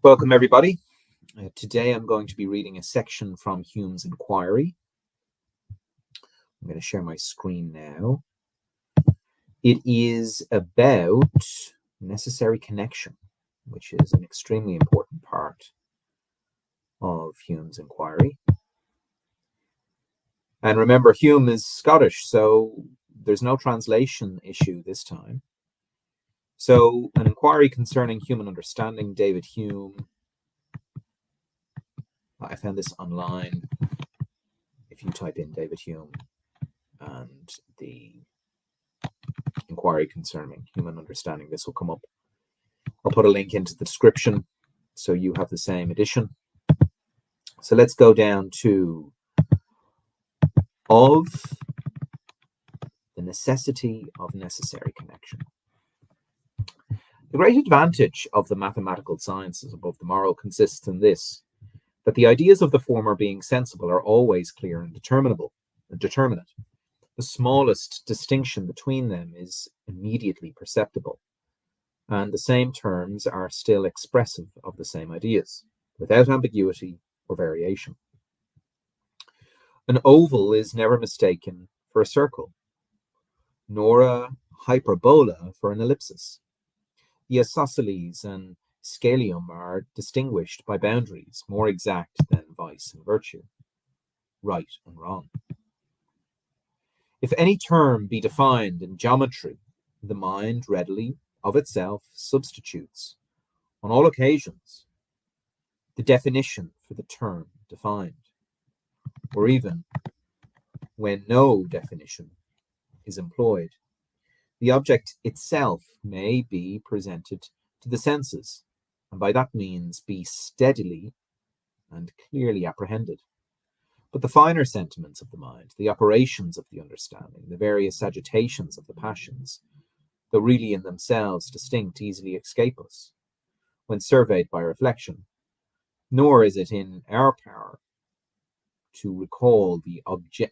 Welcome, everybody. Today I'm going to be reading a section from Hume's Inquiry. I'm going to share my screen now. It is about necessary connection, which is an extremely important part of Hume's Inquiry. And remember, Hume is Scottish, so there's no translation issue this time. So, an inquiry concerning human understanding, David Hume. I found this online. If you type in David Hume and the inquiry concerning human understanding, this will come up. I'll put a link into the description so you have the same edition. So let's go down to of the necessity of necessary connection. The great advantage of the mathematical sciences above the moral consists in this, that the ideas of the former, being sensible, are always clear and determinate. The smallest distinction between them is immediately perceptible, and the same terms are still expressive of the same ideas, without ambiguity or variation. An oval is never mistaken for a circle, nor a hyperbola for an ellipsis. The isosceles and scalium are distinguished by boundaries more exact than vice and virtue, right and wrong. If any term be defined in geometry, the mind readily, of itself, substitutes, on all occasions, the definition for the term defined, or even when no definition is employed. The object itself may be presented to the senses, and by that means be steadily and clearly apprehended. But the finer sentiments of the mind, the operations of the understanding, the various agitations of the passions, though really in themselves distinct, easily escape us when surveyed by reflection, nor is it in our power to recall the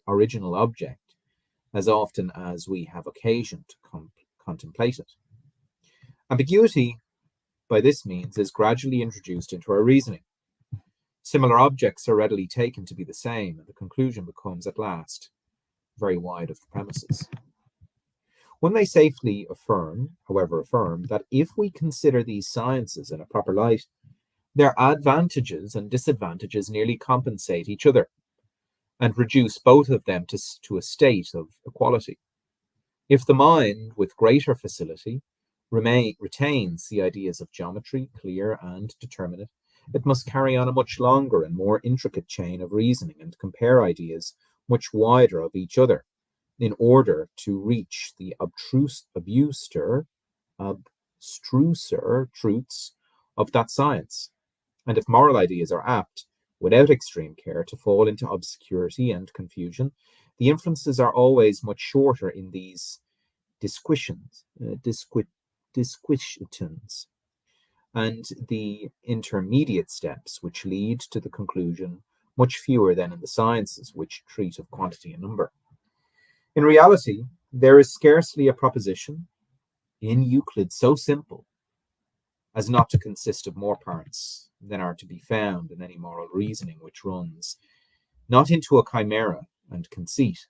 original object as often as we have occasion to contemplate it. Ambiguity, by this means, is gradually introduced into our reasoning. Similar objects are readily taken to be the same, and the conclusion becomes at last very wide of the premises. One may safely affirm, that if we consider these sciences in a proper light, their advantages and disadvantages nearly compensate each other, and reduce both of them to a state of equality. If the mind, with greater facility, retains the ideas of geometry, clear and determinate, it must carry on a much longer and more intricate chain of reasoning and compare ideas much wider of each other in order to reach the abstruser truths of that science. And if moral ideas are apt, without extreme care, to fall into obscurity and confusion, the inferences are always much shorter in these disquisitions, and the intermediate steps which lead to the conclusion much fewer than in the sciences which treat of quantity and number. In reality, there is scarcely a proposition in Euclid so simple as not to consist of more parts than are to be found in any moral reasoning which runs not into a chimera and conceit.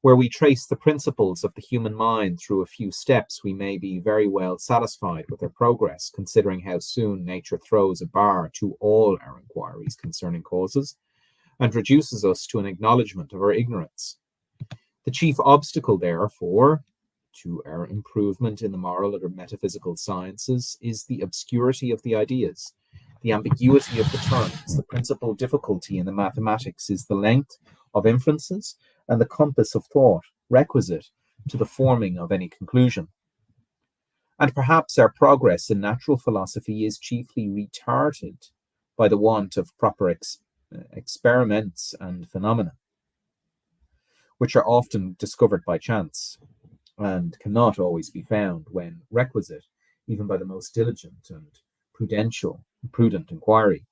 Where we trace the principles of the human mind through a few steps, we may be very well satisfied with their progress, considering how soon nature throws a bar to all our inquiries concerning causes, and reduces us to an acknowledgement of our ignorance. The chief obstacle, therefore, to our improvement in the moral or metaphysical sciences is the obscurity of the ideas, the ambiguity of the terms. The principal difficulty in the mathematics is the length of inferences and the compass of thought requisite to the forming of any conclusion. And perhaps our progress in natural philosophy is chiefly retarded by the want of proper experiments and phenomena, which are often discovered by chance and cannot always be found when requisite, even by the most diligent and prudent inquiry.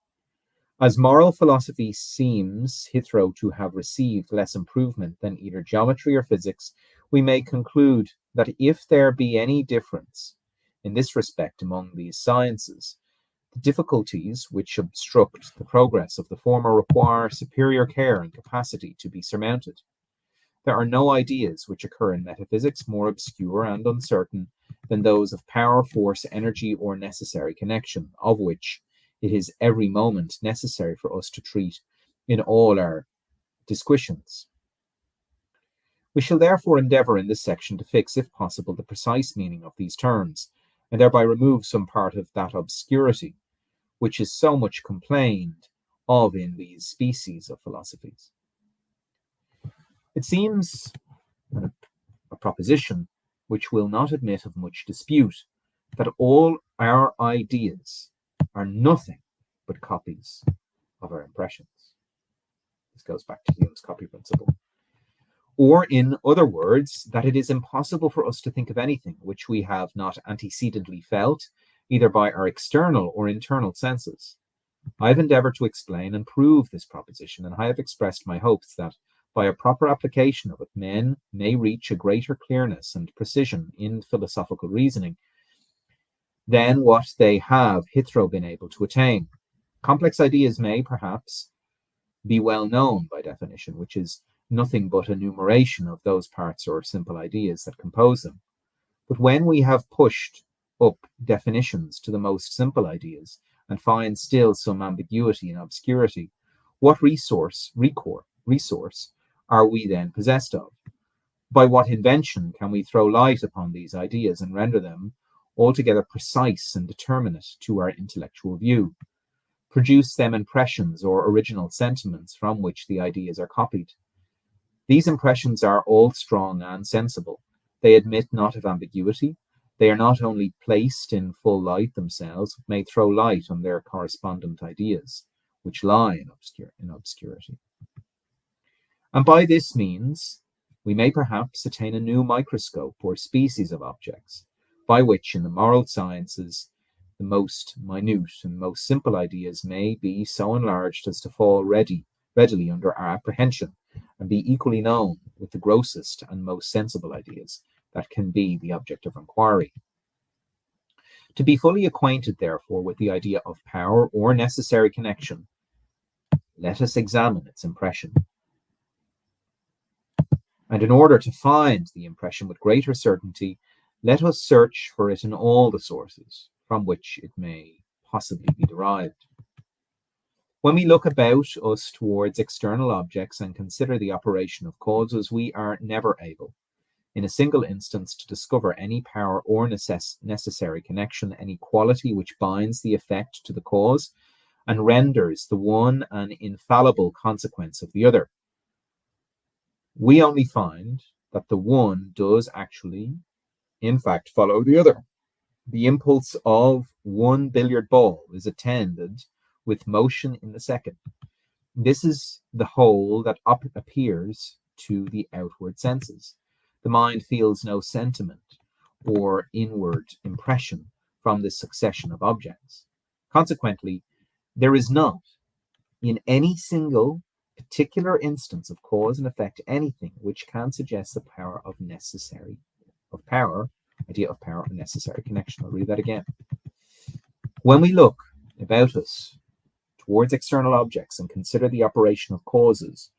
As moral philosophy seems hitherto to have received less improvement than either geometry or physics, we may conclude that if there be any difference in this respect among these sciences, The difficulties which obstruct the progress of the former require superior care and capacity to be surmounted. There are no ideas which occur in metaphysics more obscure and uncertain than those of power, force, energy, or necessary connection, of which it is every moment necessary for us to treat in all our disquisitions. We shall therefore endeavour in this section to fix, if possible, the precise meaning of these terms, and thereby remove some part of that obscurity which is so much complained of in these species of philosophies. It seems a proposition which will not admit of much dispute that all our ideas are nothing but copies of our impressions. This goes back to Hume's copy principle. Or, in other words, that it is impossible for us to think of anything which we have not antecedently felt, either by our external or internal senses. I have endeavoured to explain and prove this proposition, and I have expressed my hopes that, by a proper application of it, men may reach a greater clearness and precision in philosophical reasoning than what they have hitherto been able to attain. Complex ideas may, perhaps, be well known by definition, which is nothing but enumeration of those parts or simple ideas that compose them. But when we have pushed up definitions to the most simple ideas and find still some ambiguity and obscurity, what resource are we then possessed of? By what invention can we throw light upon these ideas and render them altogether precise and determinate to our intellectual view? Produce them impressions or original sentiments from which the ideas are copied. These impressions are all strong and sensible. They admit not of ambiguity. They are not only placed in full light themselves, but may throw light on their correspondent ideas, which lie in obscurity. And by this means, we may perhaps attain a new microscope or species of objects, by which in the moral sciences the most minute and most simple ideas may be so enlarged as to fall readily under our apprehension, and be equally known with the grossest and most sensible ideas that can be the object of inquiry. To be fully acquainted, therefore, with the idea of power or necessary connection, let us examine its impression. And in order to find the impression with greater certainty, let us search for it in all the sources from which it may possibly be derived. When we look about us towards external objects and consider the operation of causes, we are never able, in a single instance, to discover any power or necessary connection, any quality which binds the effect to the cause and renders the one an infallible consequence of the other. We only find that the one does actually, in fact, follow the other. The impulse of one billiard ball is attended with motion in the second. This is the whole that appears to the outward senses. The mind feels no sentiment or inward impression from this succession of objects. Consequently, there is not, in any single particular instance of cause and effect, anything which can suggest the idea of power or necessary connection. I'll read that again. When we look about us towards external objects and consider the operation of causes,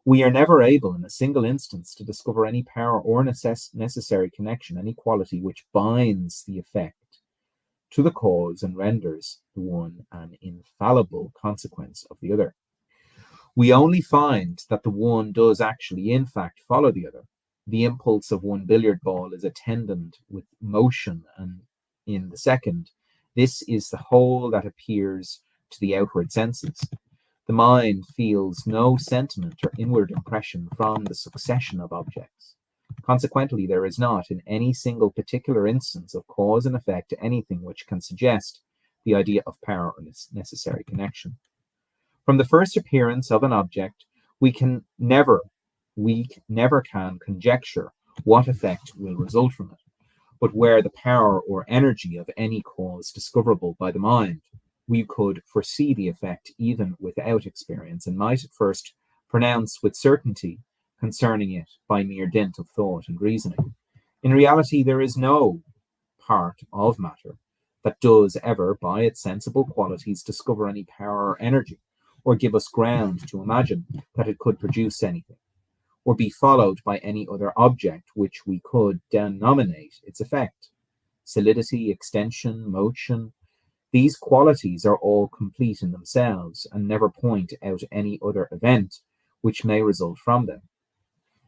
we are never able in a single instance to discover any power or necessary connection, any quality which binds the effect to the cause and renders the one an infallible consequence of the other. We only find that the one does actually, in fact, follow the other. The impulse of one billiard ball is attendant with motion, and in the second, this is the whole that appears to the outward senses. The mind feels no sentiment or inward impression from the succession of objects. Consequently, there is not, in any single particular instance of cause and effect, anything which can suggest the idea of power or necessary connection. From the first appearance of an object, we never can conjecture what effect will result from it. But where the power or energy of any cause discoverable by the mind, we could foresee the effect even without experience, and might at first pronounce with certainty concerning it by mere dint of thought and reasoning. In reality, there is no part of matter that does ever, by its sensible qualities, discover any power or energy, or give us ground to imagine that it could produce anything, or be followed by any other object which we could denominate its effect. Solidity, extension, motion, these qualities are all complete in themselves and never point out any other event which may result from them.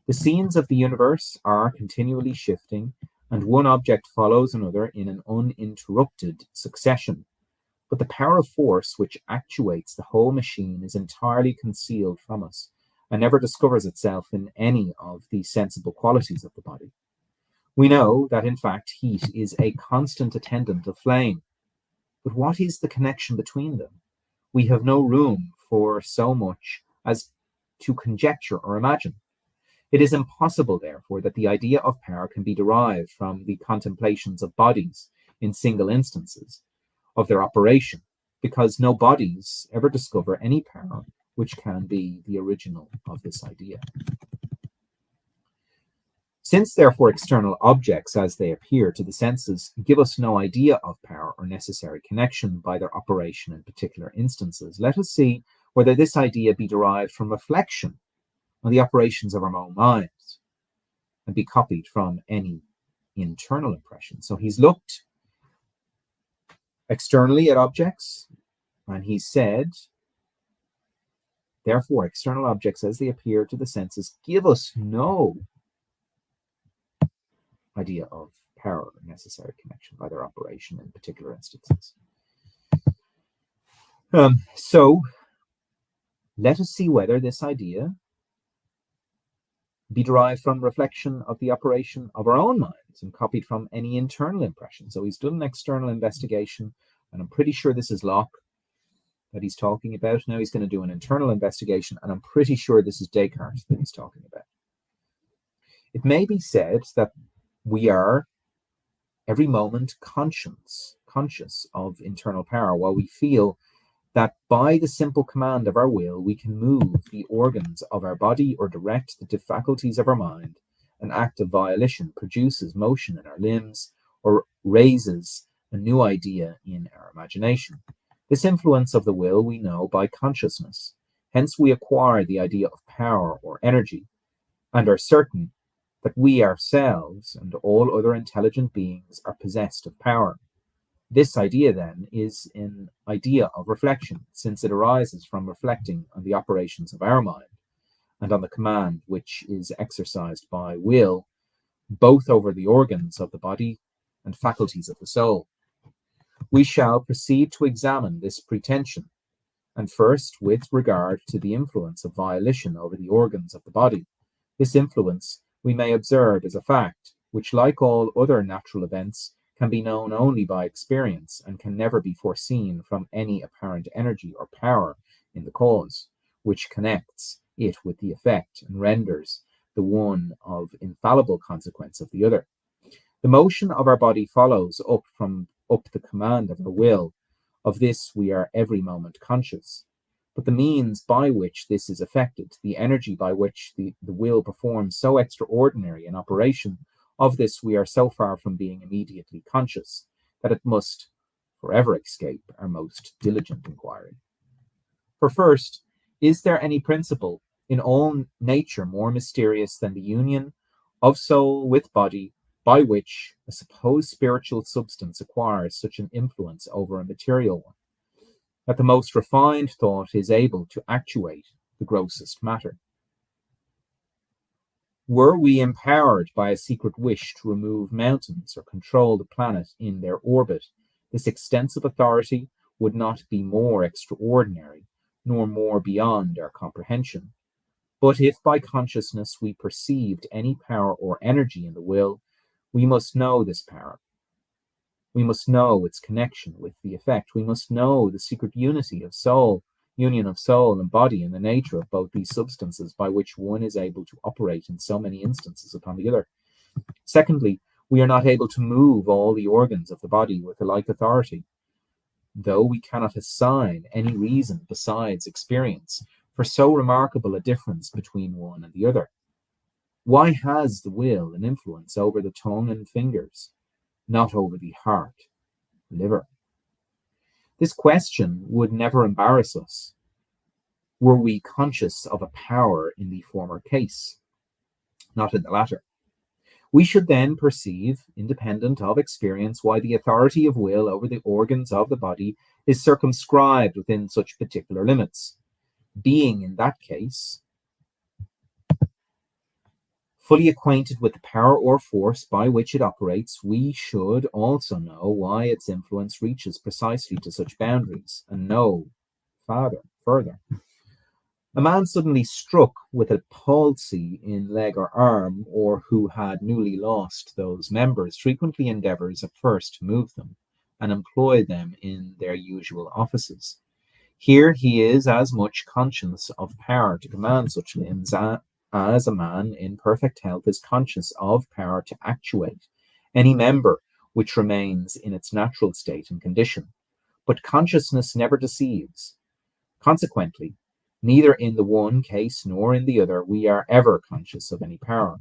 The scenes of the universe are continually shifting, and one object follows another in an uninterrupted succession. But the power of force which actuates the whole machine is entirely concealed from us, and never discovers itself in any of the sensible qualities of the body. We know that, in fact, heat is a constant attendant of flame. But what is the connection between them? We have no room for so much as to conjecture or imagine. It is impossible, therefore, that the idea of power can be derived from the contemplations of bodies in single instances of their operation, because no bodies ever discover any power which can be the original of this idea. Since, therefore, external objects as they appear to the senses give us no idea of power or necessary connection by their operation in particular instances, let us see whether this idea be derived from reflection on the operations of our own minds and be copied from any internal impression. So he's looked externally at objects, and he said, therefore, external objects as they appear to the senses give us no idea of power or necessary connection by their operation in particular instances. So let us see whether this idea be derived from reflection of the operation of our own minds and copied from any internal impression. So he's done an external investigation, and I'm pretty sure this is Locke that he's talking about. Now he's going to do an internal investigation, and I'm pretty sure this is Descartes that he's talking about. It may be said that we are every moment conscious of internal power, while we feel that by the simple command of our will, we can move the organs of our body or direct the faculties of our mind. An act of volition produces motion in our limbs or raises a new idea in our imagination. This influence of the will we know by consciousness. Hence we acquire the idea of power or energy and are certain that we ourselves and all other intelligent beings are possessed of power. This idea, then, is an idea of reflection, since it arises from reflecting on the operations of our mind and on the command which is exercised by will, both over the organs of the body and faculties of the soul. We shall proceed to examine this pretension, and first with regard to the influence of volition over the organs of the body. This influence we may observe as a fact, which, like all other natural events, can be known only by experience and can never be foreseen from any apparent energy or power in the cause, which connects it with the effect and renders the one of infallible consequence of the other. The motion of our body follows up the command of our will. Of this we are every moment conscious. But the means by which this is effected, the energy by which the will performs so extraordinary an operation, of this we are so far from being immediately conscious that it must forever escape our most diligent inquiry. For first, is there any principle in all nature more mysterious than the union of soul with body, by which a supposed spiritual substance acquires such an influence over a material one, that the most refined thought is able to actuate the grossest matter? Were we empowered by a secret wish to remove mountains or control the planet in their orbit, this extensive authority would not be more extraordinary, nor more beyond our comprehension. But if by consciousness we perceived any power or energy in the will, we must know this power. We must know its connection with the effect. We must know the secret union of soul and body and the nature of both these substances by which one is able to operate in so many instances upon the other. Secondly, we are not able to move all the organs of the body with a like authority, though we cannot assign any reason besides experience for so remarkable a difference between one and the other. Why has the will an influence over the tongue and fingers, not over the heart? liver. This question would never embarrass us were we conscious of a power in the former case, not in the latter. We should then perceive, independent of experience, why the authority of will over the organs of the body is circumscribed within such particular limits. Being, in that case, fully acquainted with the power or force by which it operates, we should also know why its influence reaches precisely to such boundaries, and know further. A man suddenly struck with a palsy in leg or arm, or who had newly lost those members, frequently endeavours at first to move them, and employ them in their usual offices. Here he is as much conscious of power to command such limbs as a man in perfect health is conscious of power to actuate any member which remains in its natural state and condition. But consciousness never deceives. Consequently, neither in the one case nor in the other we are ever conscious of any power.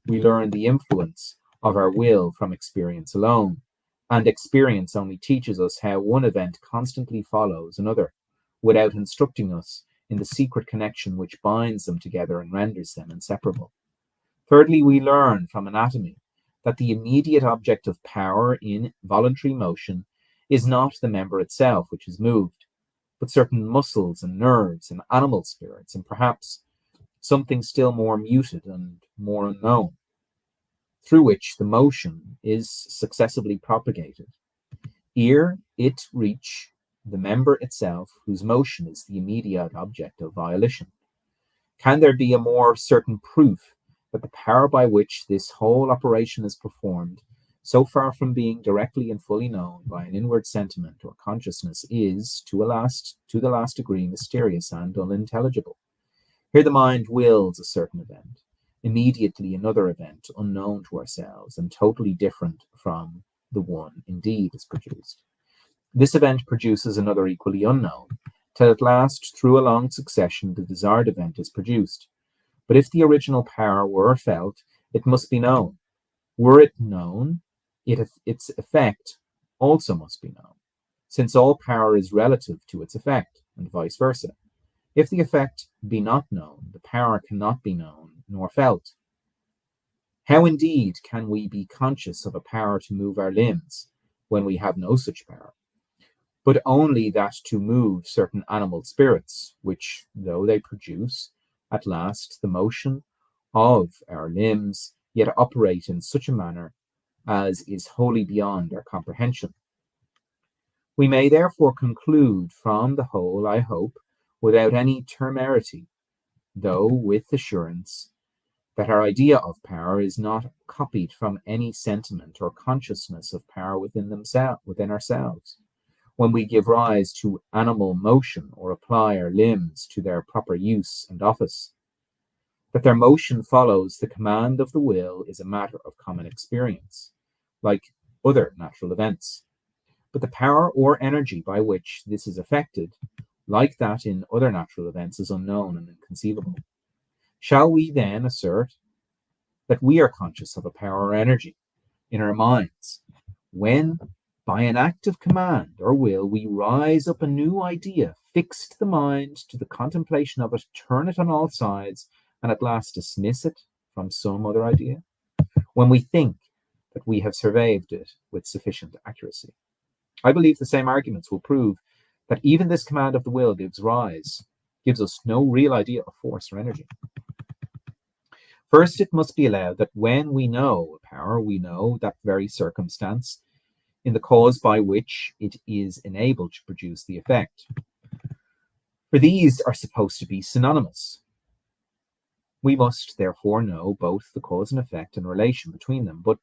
We learn the influence of our will from experience alone, and experience only teaches us how one event constantly follows another, without instructing us in the secret connection which binds them together and renders them inseparable. Thirdly, we learn from anatomy that the immediate object of power in voluntary motion is not the member itself which is moved, but certain muscles and nerves and animal spirits, and perhaps something still more muted and more unknown, through which the motion is successively propagated, ere it reach the member itself, whose motion is the immediate object of volition. Can there be a more certain proof that the power by which this whole operation is performed, so far from being directly and fully known by an inward sentiment or consciousness, is to the last degree mysterious and unintelligible? Here the mind wills a certain event, immediately another event unknown to ourselves and totally different from the one indeed is produced. This event produces another equally unknown, till at last, through a long succession, the desired event is produced. But if the original power were felt, it must be known. Were it known, its effect also must be known, since all power is relative to its effect, and vice versa. If the effect be not known, the power cannot be known nor felt. How indeed can we be conscious of a power to move our limbs when we have no such power, but only that to move certain animal spirits, which, though they produce at last the motion of our limbs, yet operate in such a manner as is wholly beyond our comprehension? We may therefore conclude from the whole, I hope, without any temerity, though with assurance, that our idea of power is not copied from any sentiment or consciousness of power within ourselves. When we give rise to animal motion or apply our limbs to their proper use and office, that their motion follows the command of the will is a matter of common experience, like other natural events. But the power or energy by which this is effected, like that in other natural events, is unknown and inconceivable. Shall we then assert that we are conscious of a power or energy in our minds when, by an act of command or will, we rise up a new idea, fix the mind to the contemplation of it, turn it on all sides, and at last dismiss it from some other idea, when we think that we have surveyed it with sufficient accuracy? I believe the same arguments will prove that even this command of the will gives us no real idea of force or energy. First, it must be allowed that when we know a power, we know that very circumstance in the cause by which it is enabled to produce the effect. For these are supposed to be synonymous. We must therefore know both the cause and effect and relation between them. But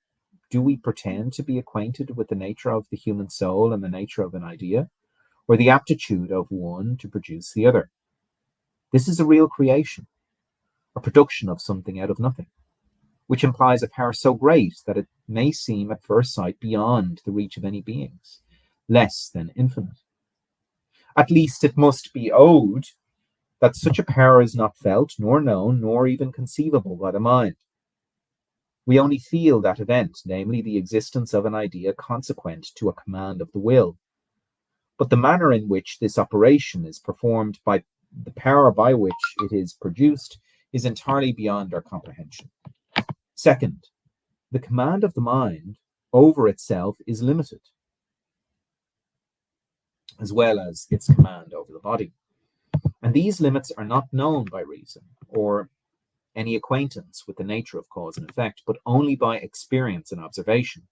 do we pretend to be acquainted with the nature of the human soul and the nature of an idea, or the aptitude of one to produce the other? This is a real creation, a production of something out of nothing, which implies a power so great that it may seem at first sight beyond the reach of any beings, less than infinite. At least it must be owned that such a power is not felt, nor known, nor even conceivable by the mind. We only feel that event, namely the existence of an idea consequent to a command of the will. But the manner in which this operation is performed by the power by which it is produced is entirely beyond our comprehension. Second, the command of the mind over itself is limited, as well as its command over the body. And these limits are not known by reason or any acquaintance with the nature of cause and effect, but only by experience and observation,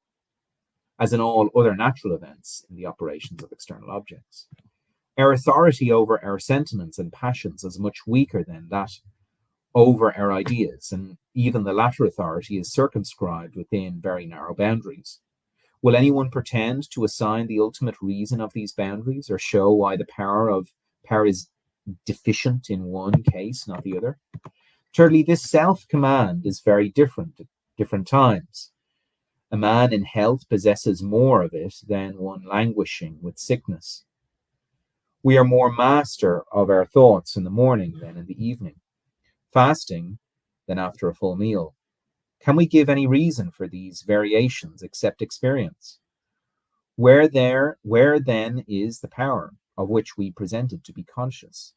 as in all other natural events in the operations of external objects. Our authority over our sentiments and passions is much weaker than that over our ideas, and even the latter authority is circumscribed within very narrow boundaries. Will anyone pretend to assign the ultimate reason of these boundaries, or show why the power is deficient in one case, not the other? Thirdly, this self-command is very different at different times. A man in health possesses more of it than one languishing with sickness. We are more master of our thoughts in the morning than in the evening, fasting than after a full meal. Can we give any reason for these variations except experience? Where then is the power of which we presented to be conscious?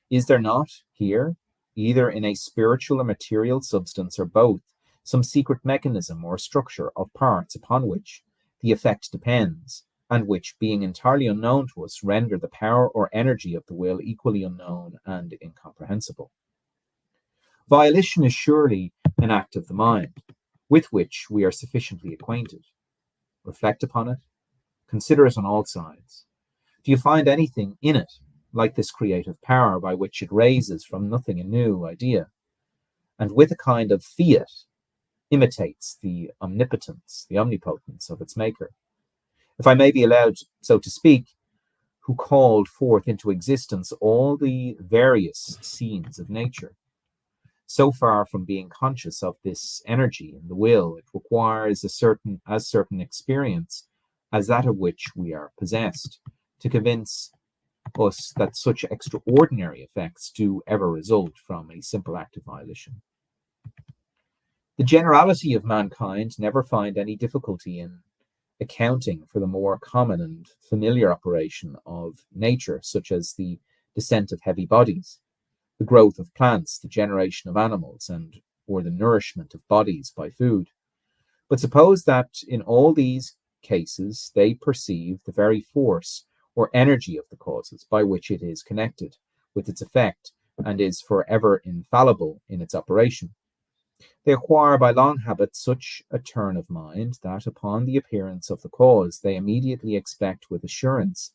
Is there not here, either in a spiritual or material substance or both, some secret mechanism or structure of parts upon which the effect depends, and which, being entirely unknown to us, render the power or energy of the will equally unknown and incomprehensible? Volition is surely an act of the mind, with which we are sufficiently acquainted. Reflect upon it, consider it on all sides. Do you find anything in it like this creative power by which it raises from nothing a new idea, and with a kind of fiat imitates the omnipotence, the omnipotence of its maker? If I may be allowed so to speak, who called forth into existence all the various scenes of nature. So far from being conscious of this energy in the will, it requires as certain experience as that of which we are possessed to convince us that such extraordinary effects do ever result from a simple act of volition. The generality of mankind never find any difficulty in accounting for the more common and familiar operation of nature, such as the descent of heavy bodies, the growth of plants, the generation of animals, or the nourishment of bodies by food. But suppose that in all these cases they perceive the very force or energy of the causes by which it is connected with its effect and is forever infallible in its operation. They acquire by long habit such a turn of mind that upon the appearance of the cause they immediately expect with assurance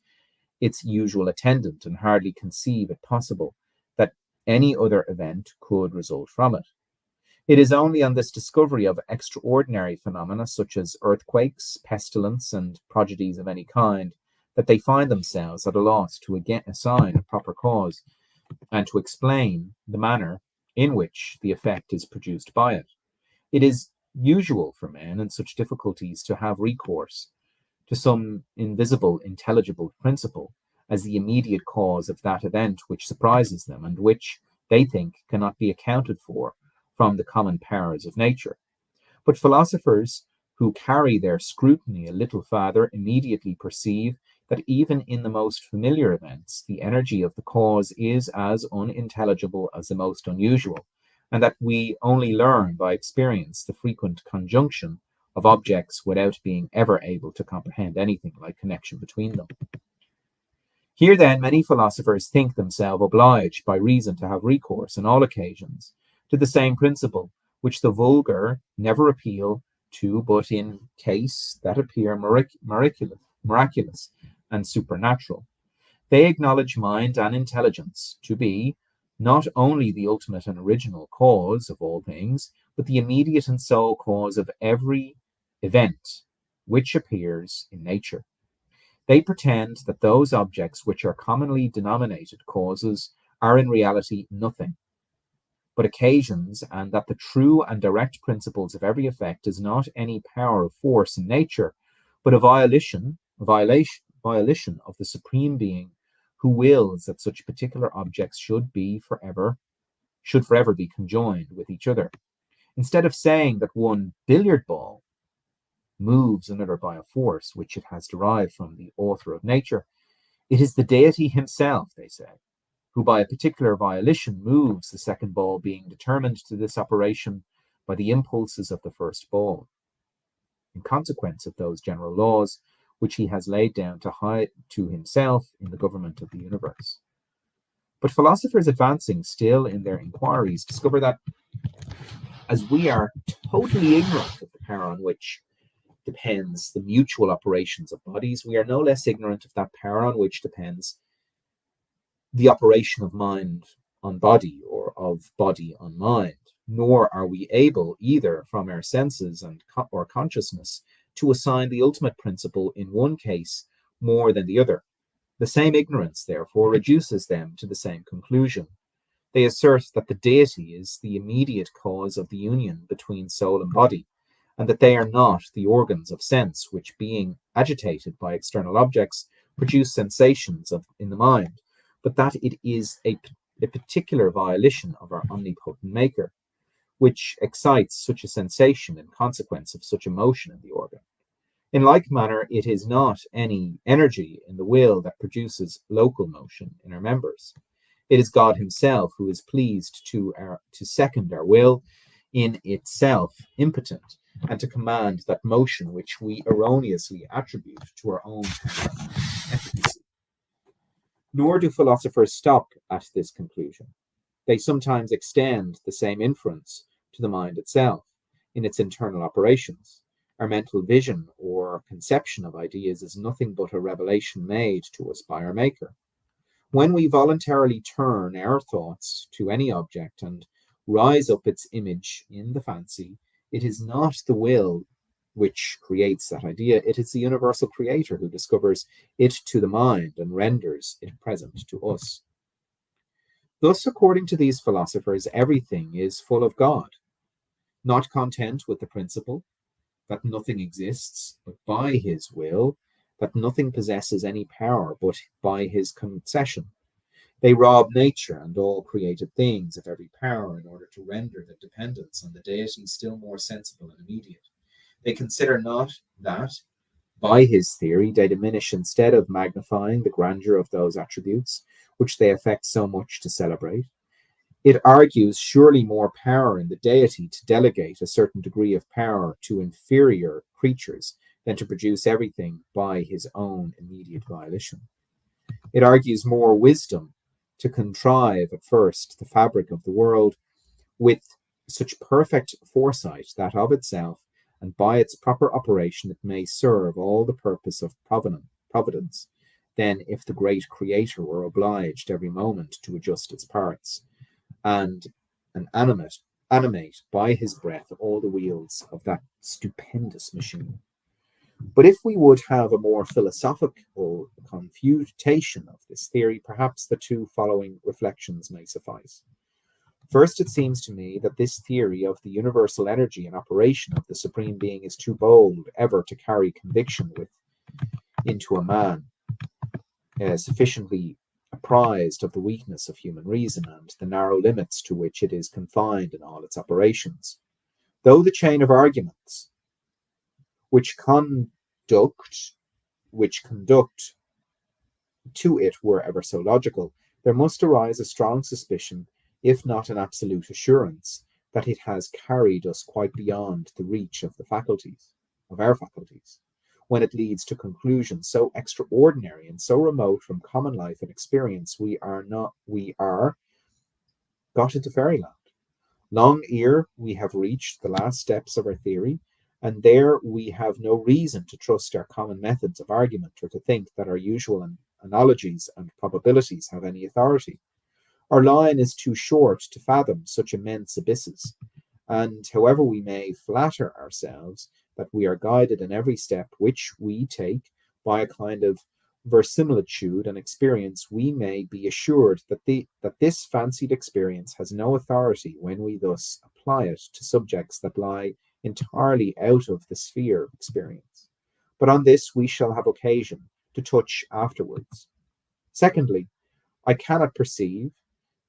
its usual attendant, and hardly conceive it possible that any other event could result from it. It is only on this discovery of extraordinary phenomena, such as earthquakes, pestilence, and prodigies of any kind, that they find themselves at a loss to again assign a proper cause, and to explain the manner in which the effect is produced by it. It is usual for men in such difficulties to have recourse to some invisible, intelligible principle as the immediate cause of that event which surprises them, and which they think cannot be accounted for from the common powers of nature. But philosophers who carry their scrutiny a little farther immediately perceive that even in the most familiar events, the energy of the cause is as unintelligible as the most unusual, and that we only learn by experience the frequent conjunction of objects without being ever able to comprehend anything like connection between them. Here then many philosophers think themselves obliged by reason to have recourse on all occasions to the same principle, which the vulgar never appeal to but in case that appear miraculous and supernatural. They acknowledge mind and intelligence to be not only the ultimate and original cause of all things, but the immediate and sole cause of every event which appears in nature. They pretend that those objects which are commonly denominated causes are in reality nothing but occasions, and that the true and direct principles of every effect is not any power of force in nature, but a violation of the Supreme Being, who wills that such particular objects should forever be conjoined with each other. Instead of saying that one billiard ball moves another by a force which it has derived from the author of nature, it is the deity himself, they say, who by a particular volition moves the second ball, being determined to this operation by the impulses of the first ball, in consequence of those general laws which he has laid down to himself in the government of the universe. But philosophers advancing still in their inquiries discover that as we are totally ignorant of the power on which depends the mutual operations of bodies, we are no less ignorant of that power on which depends the operation of mind on body or of body on mind, nor are we able either from our senses or consciousness to assign the ultimate principle in one case more than the other. The same ignorance, therefore, reduces them to the same conclusion. They assert that the deity is the immediate cause of the union between soul and body, and that they are not the organs of sense which, being agitated by external objects, produce sensations in the mind, but that it is a particular volition of our omnipotent maker, which excites such a sensation in consequence of such a motion in the organ. In like manner, it is not any energy in the will that produces local motion in our members. It is God himself who is pleased to second our will, in itself impotent, and to command that motion which we erroneously attribute to our own efficacy. Nor do philosophers stop at this conclusion. They sometimes extend the same inference to the mind itself in its internal operations. Our mental vision or conception of ideas is nothing but a revelation made to us by our Maker. When we voluntarily turn our thoughts to any object and rise up its image in the fancy, it is not the will which creates that idea, it is the universal creator who discovers it to the mind and renders it present to us. Thus, according to these philosophers, everything is full of God. Not content with the principle that nothing exists but by his will, that nothing possesses any power but by his concession, they rob nature and all created things of every power in order to render their dependence on the deity still more sensible and immediate. They consider not that, by his theory, they diminish instead of magnifying the grandeur of those attributes which they affect so much to celebrate. It argues surely more power in the deity to delegate a certain degree of power to inferior creatures than to produce everything by his own immediate volition. It argues more wisdom to contrive at first the fabric of the world with such perfect foresight that of itself and by its proper operation it may serve all the purpose of providence, than if the great creator were obliged every moment to adjust its parts and animate by his breath all the wheels of that stupendous machine. But if we would have a more philosophical confutation of this theory, perhaps the two following reflections may suffice. First, it seems to me that this theory of the universal energy and operation of the Supreme Being is too bold ever to carry conviction into a man sufficiently apprised of the weakness of human reason and the narrow limits to which it is confined in all its operations. Though the chain of arguments which conduct to it were ever so logical, there must arise a strong suspicion, if not an absolute assurance, that it has carried us quite beyond the reach of our faculties, when it leads to conclusions so extraordinary and so remote from common life and experience, we are got into fairyland. Long ere we have reached the last steps of our theory, and there we have no reason to trust our common methods of argument or to think that our usual analogies and probabilities have any authority. Our line is too short to fathom such immense abysses, and however we may flatter ourselves that we are guided in every step which we take by a kind of verisimilitude and experience, we may be assured that this fancied experience has no authority when we thus apply it to subjects that lie entirely out of the sphere of experience. But on this we shall have occasion to touch afterwards. Secondly, I cannot perceive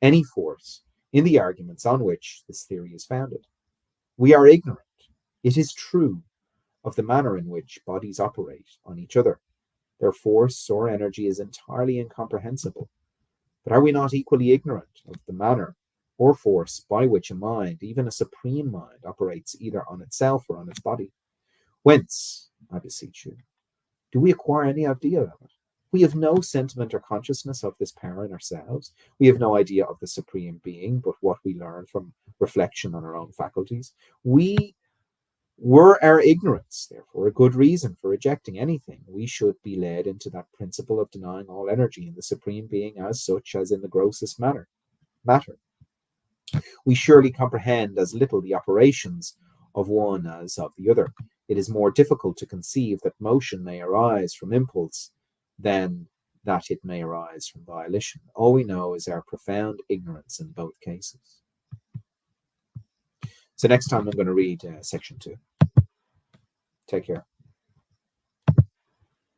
any force in the arguments on which this theory is founded. We are ignorant, it is true, of the manner in which bodies operate on each other. Their force or energy is entirely incomprehensible. But are we not equally ignorant of the manner or force by which a mind, even a supreme mind, operates either on itself or on its body? Whence, I beseech you, do we acquire any idea of it? We have no sentiment or consciousness of this power in ourselves. We have no idea of the Supreme Being, but what we learn from reflection on our own faculties. Were our ignorance, therefore, a good reason for rejecting anything, we should be led into that principle of denying all energy in the Supreme Being as such as in the grossest matter. We surely comprehend as little the operations of one as of the other. It is more difficult to conceive that motion may arise from impulse than that it may arise from volition. All we know is our profound ignorance in both cases. So next time I'm going to read section 2. Take care.